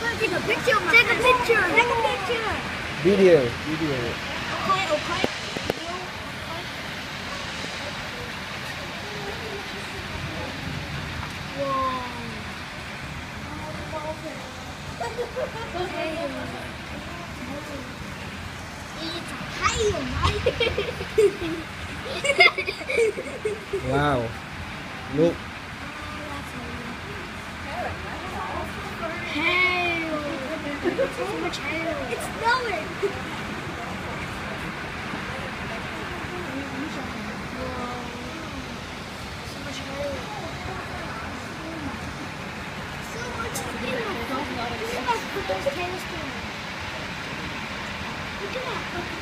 Take a picture. Take a picture. Take a picture. Video. Okay, okay. Wow. Wow. Look. Hail. So much hail. It's snowing. So much hail. So much hail. This is my first hailstorm. Look at that.